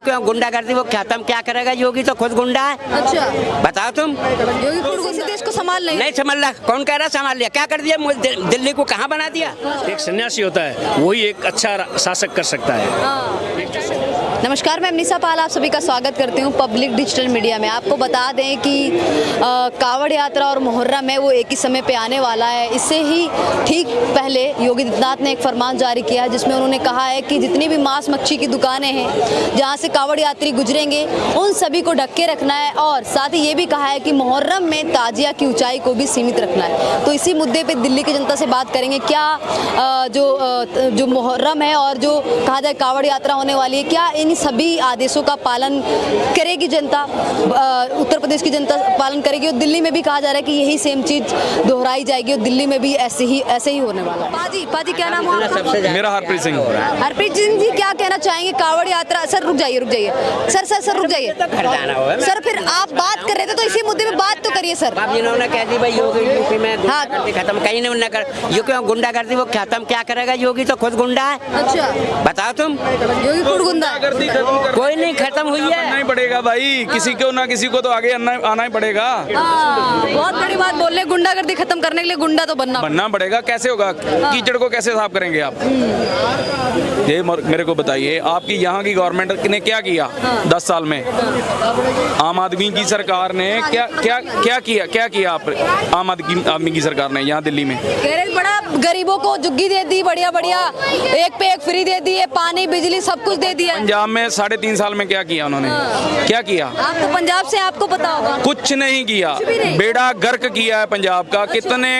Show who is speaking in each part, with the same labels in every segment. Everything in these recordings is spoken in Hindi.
Speaker 1: क्यों गुंडागर्दी वो खत्म क्या करेगा? योगी तो खुद गुंडा है।
Speaker 2: अच्छा,
Speaker 1: बताओ तुम।
Speaker 2: योगी खुद से देश को संभाल
Speaker 1: नहीं संभाल रहा। कौन कह रहा संभाल लिया? क्या कर दिया? दिल्ली को कहाँ बना दिया?
Speaker 3: एक सन्यासी होता है वही एक अच्छा शासक कर सकता है।
Speaker 2: नमस्कार, मैं अमनीसा पाल आप सभी का स्वागत करती हूँ पब्लिक डिजिटल मीडिया में। आपको बता दें कि कावड़ यात्रा और मुहर्रम है वो एक ही समय पे आने वाला है। इससे ही ठीक पहले योगी आदित्यनाथ ने एक फरमान जारी किया है जिसमें उन्होंने कहा है कि जितनी भी मांस मच्छी की दुकानें हैं जहाँ से कावड़ यात्री गुजरेंगे उन सभी को ढक के रखना है, और साथ ही ये भी कहा है कि मुहर्रम में ताजिया की ऊंचाई को भी सीमित रखना है। तो इसी मुद्दे पर दिल्ली की जनता से बात करेंगे। क्या जो मुहर्रम है और जो कहा जाए कावड़ यात्रा होने वाली है, क्या इन सभी आदेशों का पालन करेगी जनता? उत्तर प्रदेश की जनता पालन करेगी और दिल्ली में भी कहा जा रहा है कि यही सेम चीज दोहराई जाएगी और दिल्ली में भी ऐसे ही होने वाला है। पाजी क्या नाम है आपका?
Speaker 4: मेरा हरप्रीत सिंह।
Speaker 2: हरप्रीत सिंह जी, क्या कहना चाहेंगे कावड़ यात्रा? सर रुक जाइए सर रुक जाइए सर, फिर आप बात कर रहे थे तो इसी मुद्दे पे बात तो करिए सर।
Speaker 1: अब जिन्होंने कह दी भाई योगी यूपी में गुंडागर्दी खत्म, कहीं नहीं कर। यो क्यों गुंडागर्दी वो खत्म क्या करेगा? योगी तो खुद गुंडा है।
Speaker 2: अच्छा,
Speaker 1: बताओ तुम।
Speaker 2: योगी खुद गुंडा?
Speaker 1: कोई नहीं खत्म हुई है।
Speaker 4: नहीं पड़ेगा भाई, किसी को ना किसी को तो आगे आना ही पड़ेगा।
Speaker 2: बहुत बड़ी बात बोल रहे, गुंडागर्दी खत्म करने के लिए गुंडा तो बनना
Speaker 4: पड़ेगा। कैसे होगा? कीचड़ को कैसे साफ करेंगे आप? ये मेरे को बताइए, आपकी यहाँ की गवर्नमेंट ने क्या किया 10 साल में? आम आदमी की सरकार ने क्या किया आप आम आदमी की सरकार ने यहाँ दिल्ली में?
Speaker 2: बड़ा गरीबों को जुग्गी दे दी, बढ़िया एक पे एक फ्री दे दिए, पानी बिजली सब कुछ दे दिया।
Speaker 4: पंजाब में 3.5 साल में क्या किया उन्होंने? क्या किया?
Speaker 2: आप तो पंजाब से, आपको पता होगा।
Speaker 4: कुछ नहीं किया, बेड़ा गर्क किया है पंजाब का। कितने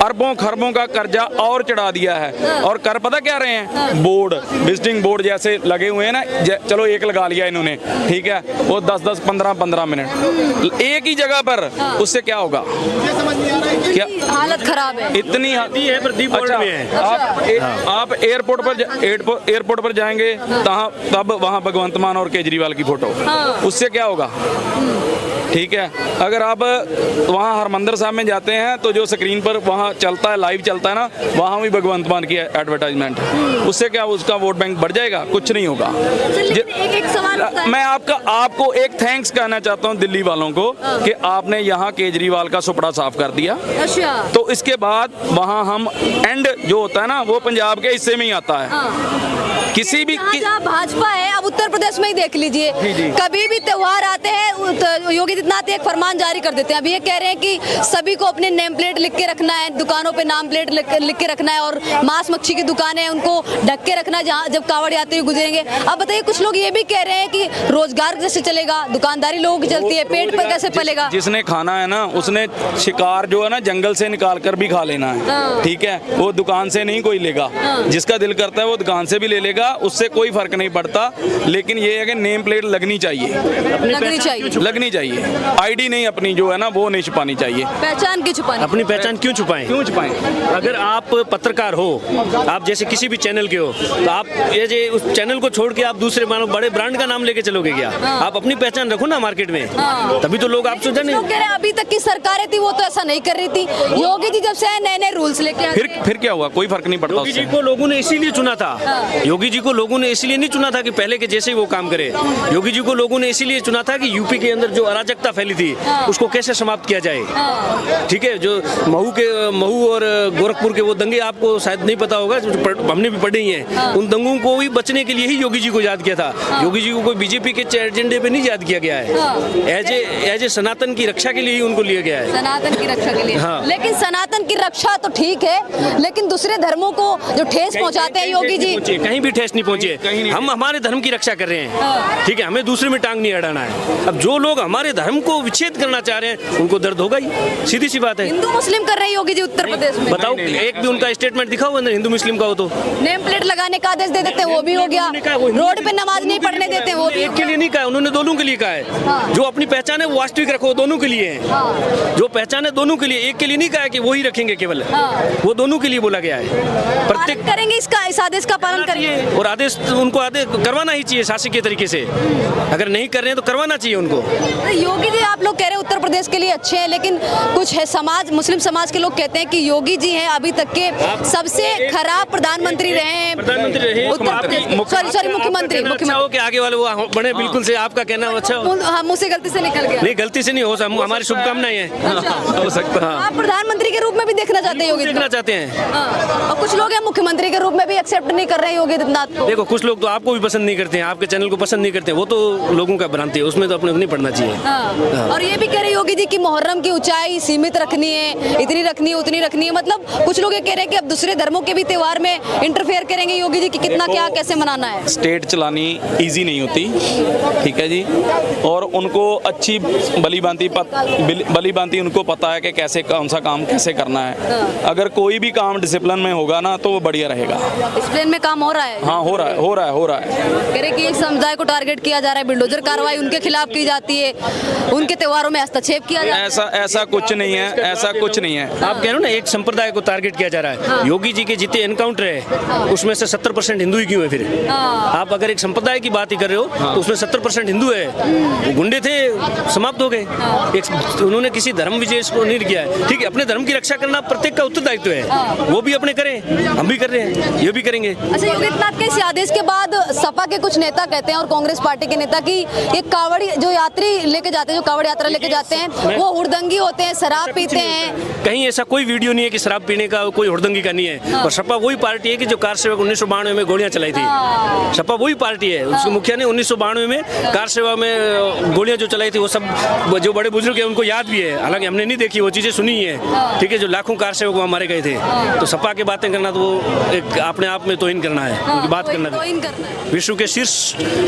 Speaker 4: अरबों खरबों का कर्जा और चढ़ा दिया है। और कर पता क्या रहे हैं? बोर्ड, विजिटिंग बोर्ड जैसे लगे हुए हैं ना। चलो एक लगा लिया इन्होंने, ठीक है, वो 10-10 15-15 मिनट एक ही जगह पर, उससे क्या होगा? क्या
Speaker 2: हालत खराब है?
Speaker 4: इतनी है प्रदीप बोर्ड में है। आप एयरपोर्ट पर जाएंगे तब वहाँ भगवंत मान और केजरीवाल की फोटो, उससे क्या होगा? ठीक है, अगर आप वहाँ हरमंदिर साहब में जाते हैं तो जो स्क्रीन पर वहाँ चलता है, लाइव चलता है ना, वहाँ भी भगवंत मान की एडवर्टाइजमेंट, उससे क्या उसका वोट बैंक बढ़ जाएगा? कुछ नहीं होगा।
Speaker 2: एक सवाल
Speaker 4: मैं आपको एक थैंक्स कहना चाहता हूँ दिल्ली वालों को कि आपने यहाँ केजरीवाल का सुपड़ा साफ कर दिया।
Speaker 2: अच्छा,
Speaker 4: तो इसके बाद वहाँ हम एंड जो होता है ना वो पंजाब के हिस्से में ही आता है। किसी भी
Speaker 2: भाजपा है, अब उत्तर प्रदेश में ही देख लीजिए, कभी भी त्योहार आते हैं तो योगी आदित्यनाथ एक फरमान जारी कर देते हैं। अब ये कह रहे हैं कि सभी को अपने नेम प्लेट लिख के रखना है, दुकानों पे नाम प्लेट लिख के रखना है, और मांस मच्छी की दुकानें हैं उनको ढक के रखना है जहाँ जब कावड़ यात्री गुजरेंगे। अब बताइए, कुछ लोग ये भी कह रहे हैं कि रोजगार कैसे चलेगा, दुकानदारी लोगों की चलती है, पेट पर कैसे पलेगा?
Speaker 4: जिसने खाना है ना उसने शिकार जो है ना जंगल से निकाल कर भी खा लेना है, ठीक है, वो दुकान से नहीं कोई लेगा। जिसका दिल करता है वो दुकान से भी ले लेगा, उससे कोई फर्क नहीं पड़ता। लेकिन ये है कि नेम प्लेट लगनी चाहिए। आईडी नहीं अपनी जो है ना वो नहीं छुपानी चाहिए।
Speaker 2: पहचान क्यों छुपानी?
Speaker 3: अपनी पहचान क्यों छुपाएं? अगर आप पत्रकार हो, आप जैसे किसी भी चैनल के हो, तो आप ये उस चैनल को छोड़ के आप दूसरे मानो बड़े ब्रांड का नाम लेके चलोगे क्या? आप अपनी पहचान रखो ना मार्केट में, तभी तो लोग आपसे जाने।
Speaker 2: अभी तक की सरकारें थी वो तो ऐसा नहीं कर रही थी। योगी जी जब से नए रूल्स लेके
Speaker 4: फिर क्या हुआ? कोई फर्क नहीं पड़ता।
Speaker 3: योगी जी को लोगों ने इसीलिए चुना था। योगी जी को लोगों ने इसलिए नहीं चुना था कि पहले के जैसे ही वो काम करे। योगी जी को लोगों ने इसीलिए चुना था कि यूपी के अंदर जो अराजकता फैली थी उसको कैसे समाप्त किया जाए। ठीक है, जो महू और गोरखपुर के वो दंगे आपको शायद नहीं पता होगा, हमने भी पढ़े ही हैं। उन दंगों को भी बचने के लिए ही योगी जी को याद किया था। योगी जी को कोई बीजेपी के एजेंडे पे नहीं याद किया गया है। एज ए सनातन की रक्षा के लिए ही उनको लिया गया है।
Speaker 2: सनातन की रक्षा के लिए। हाँ। लेकिन सनातन की रक्षा तो ठीक है, लेकिन दूसरे धर्मों को जो ठेस पहुंचाते हैं योगी जी,
Speaker 3: कहीं भी ठेस नहीं पहुंचे। हम हमारे धर्म की रक्षा कर रहे हैं, ठीक है, हमें दूसरे में टांग नहीं अड़ाना है। अब जो लोग हमारे धर्म को विच्छेद करना चाह रहे हैं उनको दर्द होगा ही, सीधी सी बात है।
Speaker 2: हिंदू मुस्लिम कर रहे हैं योगी जी उत्तर प्रदेश में।
Speaker 3: बताओ, एक भी उनका स्टेटमेंट दिखा हुआ हिंदू मुस्लिम का हो तो?
Speaker 2: नेम प्लेट लगाने का आदेश दे देते हैं, वो भी हो गया। रोड पे नमाज नहीं पढ़ने देते, वो भी
Speaker 3: एक के लिए नहीं कहा, उन्होंने दोनों के लिए कहा है। जो अपनी पहचान है वो वास्तविक रखो, दोनों के लिए है। जो पहचान है दोनों के लिए, एक के लिए नहीं कहा है कि वो ही रखेंगे केवल, वो दोनों के लिए बोला गया है। प्रत्येक
Speaker 2: करेंगे इस आदेश का पालन करिए,
Speaker 3: और आदेश उनको आदेश करवाना ही चाहिए शासकीय तरीके से। अगर नहीं कर रहे हैं तो करवाना चाहिए उनको।
Speaker 2: योगी जी, आप लोग कह रहे हैं उत्तर प्रदेश के लिए अच्छे हैं, लेकिन कुछ है समाज, मुस्लिम समाज के लोग कहते हैं कि योगी जी हैं अभी तक के सबसे खराब प्रधानमंत्री रहे हैं।
Speaker 3: प्रधानमंत्री रहे,
Speaker 2: उत्तर प्रदेश, सॉरी मुख्यमंत्री
Speaker 3: के आगे वाले वो बने बिल्कुल से, आपका कहना अच्छा हो।
Speaker 2: हाँ, मुंह से गलती से निकल गया।
Speaker 3: नहीं, गलती से नहीं हो सकता, हमारी शुभकामनाएं हैं। हो सकता है।
Speaker 2: आप प्रधानमंत्री के रूप में भी देखना चाहते हैं योगी जी को?
Speaker 3: देखना चाहते हैं।
Speaker 2: हाँ, और कुछ लोग हैं मुख्यमंत्री के रूप में भी एक्सेप्ट नहीं कर रहे हैं योगी आदित्यनाथ को।
Speaker 3: देखो, कुछ लोग तो आपको भी पसंद नहीं करते हैं, आपके चैनल को पसंद नहीं करते हैं, वो तो लोगों का भ्रांति है, उसमें तो अपने को नहीं पढ़ना चाहिए।
Speaker 2: हाँ। और ये भी कह रहे योगी जी की मुहर्रम की ऊंचाई सीमित रखनी है, इतनी रखनी है उतनी रखनी है। मतलब कुछ लोग ये कह रहे हैं कि अब दूसरे धर्मों के भी त्योहार में इंटरफेयर करेंगे योगी जी की कितना क्या कैसे मनाना है।
Speaker 4: स्टेट चलानी इजी नहीं होती, ठीक है जी, और उनको अच्छी भली भांति उनको पता है कि कैसे कौन सा काम कैसे करना है। अगर कोई भी काम डिसिप्लिन में होगा ना तो वो बढ़िया रहेगा।
Speaker 2: डिसिप्लिन में काम हो रहा है।
Speaker 4: हाँ, हो रहा है।
Speaker 2: कह रहे कि एक समुदाय को टारगेट किया जा रहा है, बिल्डोजर कार्रवाई उनके खिलाफ की जाती है, उनके त्योहारों में हस्तक्षेप किया जाता है।
Speaker 4: ऐसा कुछ नहीं है, ऐसा कुछ नहीं है।
Speaker 3: आप कह रहे हो ना, एक संप्रदाय को टारगेट किया जा रहा है। योगी जी के जितने एनकाउंटर है उसमें से 70% हिंदू ही क्यों है फिर? आप अगर एक संप्रदाय की बात ही कर रहे हो तो उसमें 70% हिंदू है। वो गुंडे थे, समाप्त हो गए। उन्होंने किसी धर्म विशेष को नहीं किया है। ठीक है, अपने धर्म की रक्षा करना प्रत्येक का उत्तरदायित्व है, वो भी अपने करें, हम भी कर रहे हैं, ये भी करेंगे।
Speaker 2: अच्छा, योगी आदित्यनाथ के इस आदेश के बाद सपा के कुछ नेता कहते हैं और कांग्रेस पार्टी के नेता कि ये कावड़ी जो यात्री लेके जाते हैं, जो कावड़ यात्रा लेके जाते हैं, वो हुड़दंगी होते हैं, शराब पीते हैं।
Speaker 3: कहीं ऐसा कोई वीडियो नहीं है कि शराब पीने का, कोई हुड़दंगी का नहीं है। और सपा वही पार्टी है कि जो कार सेवक 1992 में गोलियां चलाई थी। सपा वही पार्टी है, उसके मुखिया ने 1992 में कार सेवा में गोलियां जो चलाई थी, वो सब जो बड़े बुजुर्ग हैं उनको याद भी है, हालांकि हमने नहीं देखी, वो चीजें सुनी है। ठीक है, जो लाखों कार सेवक वहाँ मारे गए थे। तो सपा की बातें करना तो वो एक अपने आप में तोहिन करना है, उनकी बात करना है। विश्व के शीर्ष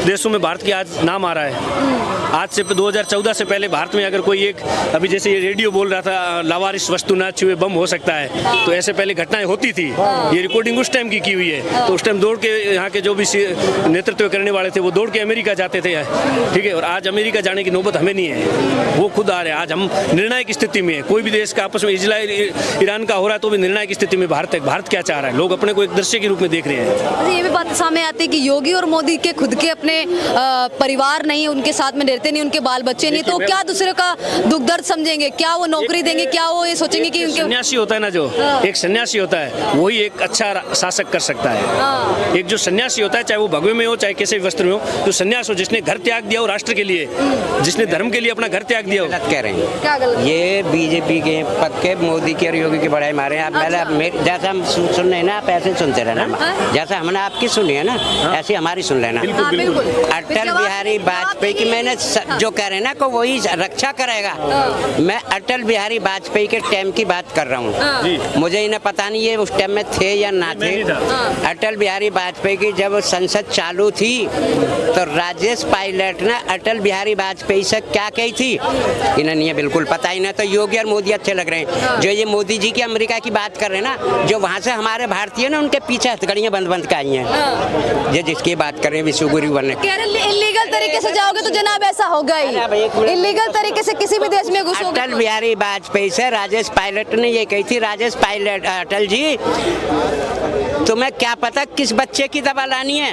Speaker 3: देशों में भारत की आज नाम आ रहा है। आज से 2014 से पहले भारत में अगर कोई एक, अभी जैसे ये रेडियो बोल रहा था लावारिस वस्तु ना छुए बम हो सकता है, तो ऐसे पहले घटनाएं होती थी। ये रिकॉर्डिंग उस टाइम की हुई है। तो उस टाइम दौड़ के यहाँ के जो भी नेतृत्व करने वाले थे वो दौड़ के अमेरिका जाते थे। ठीक है, और आज अमेरिका जाने की नौबत हमें नहीं है, वो खुद आ रहे हैं। आज हम निर्णायक स्थिति में, कोई भी देश का आपस में इजराइल ईरान का हो रहा है तो भी निर्णायक स्थिति में भारत है। भारत क्या चाह रहा है, लोग अपने को एक दृश्य के रूप में देख रहे हैं।
Speaker 2: ये भी बात सामने आती है कि योगी और मोदी के खुद के अपने परिवार नहीं है, उनके साथ में रहते नहीं, उनके बाल बच्चे नहीं, तो क्या दूसरे का दुख दर्द समझेंगे? क्या वो नौकरी देंगे? क्या वो ये सोचेंगे कि उनके
Speaker 3: सन्यासी होता है ना, जो एक सन्यासी होता है वही एक अच्छा शासक कर सकता है। एक जो सन्यासी होता है, चाहे वो भगवे में हो चाहे किसी भी वस्त्र में हो, जो सन्यास हो, जिसने घर त्याग दिया हो राष्ट्र के लिए, जिसने धर्म के लिए अपना घर त्याग दिया हो।
Speaker 1: गलत कह रहे हैं,
Speaker 2: क्या गलत?
Speaker 1: ये बीजेपी के पक्के मोदी के और योगी की बड़ाई मारे हैं। आप पहले जैसा हम सुन रहे हैं ना, आप ऐसे सुनते रहना। जैसा हमने आपकी सुनी है ना, ऐसी हमारी सुन लेना। अटल बिहारी वाजपेयी की मैंने जो कह रहे हैं ना को वही रक्षा करेगा। मैं अटल बिहारी वाजपेयी के टाइम की बात कर रहा हूँ। मुझे इन्हें पता नहीं है उस टाइम में थे या ना थे। अटल बिहारी वाजपेयी की जब संसद चालू थी तो राजेश पायलट ने अटल बिहारी वाजपेयी से क्या कही थी, इन्हें नहीं है बिल्कुल पता ही ना। तो योगी और मोदी अच्छे लग रहे हैं। जो ये मोदी जी की अमेरिका की बात कर रहे हैं ना, जो वहाँ से हमारे भारतीय ना उनके पीछे हथकड़ियाँ बंद का आई हैं। ये जिसकी बात कर रहे हैं विश्वगुरु बनने,
Speaker 2: इलीगल तरीके से जाओगे तो जनाब ऐसा होगा ही। इलीगल तरीके से किसी भी देश में घुसोगे।
Speaker 1: अटल बिहारी वाजपेयी से राजेश पायलट ने ये कही थी, राजेश पायलट अटल जी तुम्हें क्या पता किस बच्चे की दवा लानी है,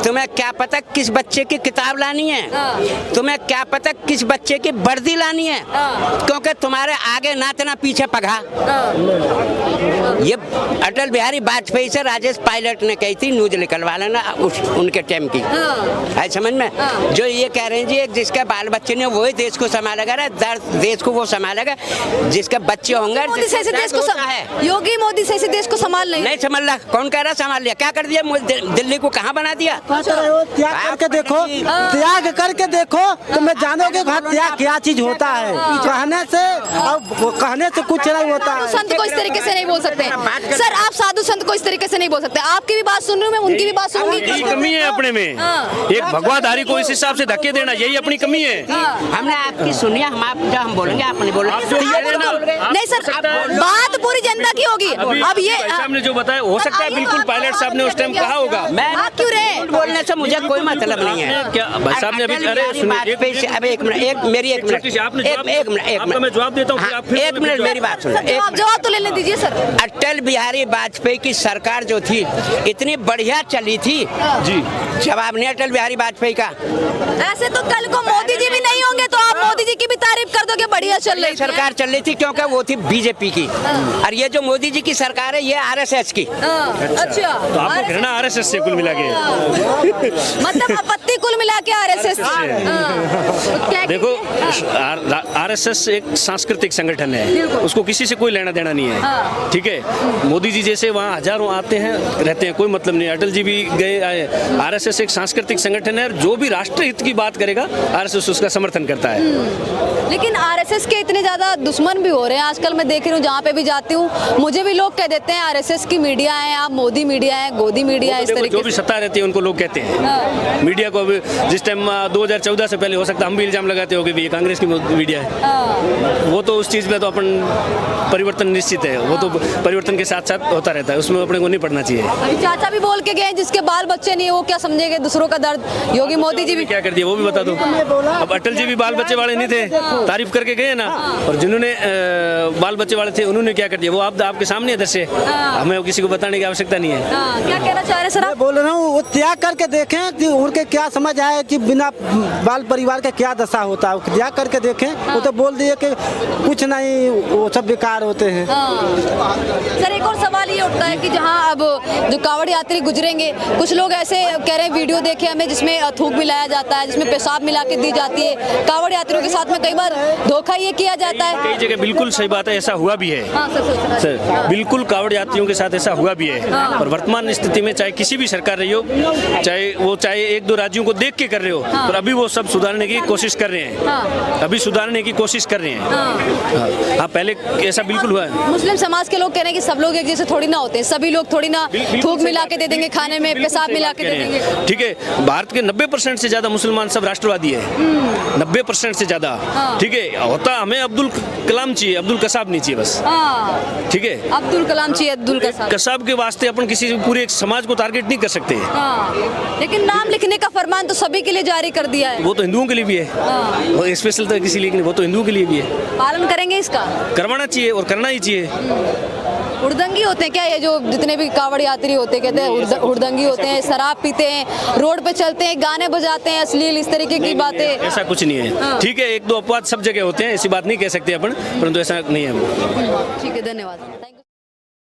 Speaker 1: तुम्हें क्या पता किस बच्चे की किताब लानी है, तुम्हें क्या पता किस बच्चे की वर्दी लानी है, क्योंकि तुम्हारे आगे नातना पीछे पगा। ये अटल बिहारी वाजपेयी से राजेश पायलट ने कही थी, न्यूज निकलवा लेना उनके टाइम की है, समझ में। जो ये कह रहे हैं जी जिसके बाल बच्चे ने वही देश को संभालेगा, देश को वो संभालेगा जिसके बच्चे होंगे।
Speaker 2: योगी मोदी से देश को संभाल
Speaker 1: नहीं संभाल रहा। कौन कह रहा संभाल लिया? क्या कर दिया? दिल्ली को कहाँ बना दिया?
Speaker 5: त्याग करके देखो, त्याग करके देखो तो मैं जानोगे त्याग क्या चीज होता है। कहने से कुछ नहीं होता है।
Speaker 2: संत को इस तरीके से नहीं बोल सकते सर, आप साधु संत को इस तरीके से नहीं बोल सकते। आपकी भी बात सुन रही हूँ मैं, उनकी भी बात सुनूंगी।
Speaker 3: यही कमी है अपने में, एक भगवाधारी को इस हिसाब से धक्के देना, यही अपनी कमी है।
Speaker 1: हमने आपकी सुनिए, हम बोलेंगे, आप नहीं बोलेंगे।
Speaker 2: नहीं सर, बात पूरी जनता की होगी। अब ये
Speaker 3: साहब ने जो बताया, हो सकता है बिल्कुल पायलट साहब ने उस टाइम कहा होगा।
Speaker 2: आप क्यों रहे?
Speaker 1: बोलने से मुझे कोई मतलब नहीं है।
Speaker 3: क्या भाई साहब ने अभी, अरे सुनिए,
Speaker 1: अब एक मिनट, मेरी एक मिनट,
Speaker 3: मैं जवाब देता हूँ,
Speaker 1: एक मिनट मेरी बात सुनो।
Speaker 2: जवाब तो लेने दीजिए सर।
Speaker 1: अटल बिहारी वाजपेयी की सरकार जो थी इतनी बढ़िया चली थी जी। जवाब नहीं अटल बिहारी वाजपेयी का।
Speaker 2: ऐसे तो कल को मोदी जी भी नहीं होंगे तो आप मोदी मोदी जी की भी तारीफ कर दो कि बढ़िया चल रही थी।
Speaker 1: सरकार चल रही थी क्योंकि वो थी बीजेपी की, और ये जो मोदी जी की सरकार है ये आरएसएस की।
Speaker 2: अच्छा,
Speaker 3: तो आपको घृणा आरएसएस से कुल मिला के?
Speaker 2: मतलब आपत्ति कुल मिला के आरएसएस।
Speaker 3: देखो, आरएसएस एक सांस्कृतिक संगठन है, उसको किसी से कोई लेना देना नहीं है, ठीक है। मोदी जी जैसे वहाँ हजारों आते हैं रहते हैं, कोई मतलब नहीं। अटल जी भी गए आए। आरएसएस एक सांस्कृतिक संगठन है, जो भी राष्ट्र हित की बात करेगा आरएसएस उसका समर्थन करता है।
Speaker 2: लेकिन आरएसएस के इतने ज्यादा दुश्मन भी हो रहे हैं आजकल। मैं देख रही हूँ जहाँ पे भी जाती हूँ, मुझे भी लोग कह देते हैं आरएसएस की मीडिया है, आप मोदी मीडिया है, गोदी मीडिया है, इस तरीके
Speaker 3: जो भी सत्ता रहती है उनको लोग कहते हैं। मीडिया को अभी जिस टाइम 2014 से पहले हो सकता है हम भी इल्जाम लगाते हो कि ये कांग्रेस की मीडिया है, वो तो उस चीज़ में तो अपन परिवर्तन निश्चित है, वो तो परिवर्तन के साथ साथ होता रहता है, उसमें अपने को नहीं पढ़ना चाहिए।
Speaker 2: अभी चाचा भी बोल के गए जिसके बाल बच्चे नहीं है वो क्या समझेंगे दूसरों का दर्द। योगी मोदी जी भी
Speaker 3: क्या कर दिया वो भी बता दो। अब अटल जी भी बाल बच्चे वाले नहीं थे, तारीफ करके गए ना, और जिन्होंने बाल बच्चे वाले थे उन्होंने क्या कर दिया वो आपके सामने दृश्य, हमें किसी को बताने की आवश्यकता नहीं है।
Speaker 2: क्या कहना चाह रहे सर आप?
Speaker 5: बोल रहा हूँ वो त्याग करके देखें कि उनके क्या समझ आए कि बिना बाल परिवार का क्या दशा होता है, त्याग करके देखें। वो तो बोल दिए कि कुछ नहीं, वो सब बेकार होते हैं।
Speaker 2: सर एक और सवाल ये उठता है कि जहाँ अब जो कांवड़ यात्री गुजरेंगे, कुछ लोग ऐसे कह रहे हैं, वीडियो देखे हमें जिसमें थूक मिलाया जाता है, जिसमें पेशाब मिला के दी जाती है। कांवड़ यात्रियों के साथ में कई बार धोखा ये किया जाता है।
Speaker 3: कई जगह बिल्कुल सही बात है, ऐसा हुआ भी है। सर बिल्कुल कांवड़ यात्रियों के साथ ऐसा हुआ भी है, और वर्तमान स्थिति में चाहे किसी भी सरकार रही हो, चाहे एक दो राज्यों को देख के कर रहे हो, पर अभी वो सब सुधारने की कोशिश कर रहे हैं, अभी सुधारने की कोशिश कर रहे हैं। हाँ, पहले ऐसा बिल्कुल हुआ है।
Speaker 2: मुस्लिम समाज के लोग कह रहे हैं कि सब लोग एक जैसे थोड़ी ना होते हैं, सभी लोग थोड़ी ना थूक मिला के दे देंगे खाने में, पेशाब मिला के दे देंगे।
Speaker 3: ठीक है, भारत के 90% से ज्यादा मुसलमान सब राष्ट्रवादी है, 90% से ज्यादा। ठीक है, होता हमें अब्दुल कलाम चाहिए, अब्दुल कसाब नहीं चाहिए बस। ठीक है,
Speaker 2: अब्दुल कलाम चाहिए, अब्दुल कसाब।
Speaker 3: कसाब के वास्ते अपन किसी पूरे एक समाज को टारगेट नहीं कर सकते।
Speaker 2: लेकिन नाम लिखने का फरमान तो सभी के लिए जारी कर दिया है।
Speaker 3: वो तो हिंदुओं के लिए भी है, वो स्पेशल तो किसी लिए नहीं, वो तो हिंदुओं के लिए भी है।
Speaker 2: पालन करेंगे इसका?
Speaker 3: करवाना चाहिए और करना ही चाहिए।
Speaker 2: हुड़दंगी होते हैं क्या ये जो जितने भी कांवड़ यात्री होते हैं, कहते हैं हुड़दंगी होते हैं, शराब पीते हैं, रोड पे चलते हैं, गाने बजाते हैं अश्लील, इस तरीके की बातें?
Speaker 3: ऐसा कुछ नहीं है। ठीक है, एक दो अपवाद सब जगह होते हैं, ऐसी बात नहीं कह सकते अपन, परंतु ऐसा नहीं है।
Speaker 2: ठीक है, धन्यवाद, थैंक यू।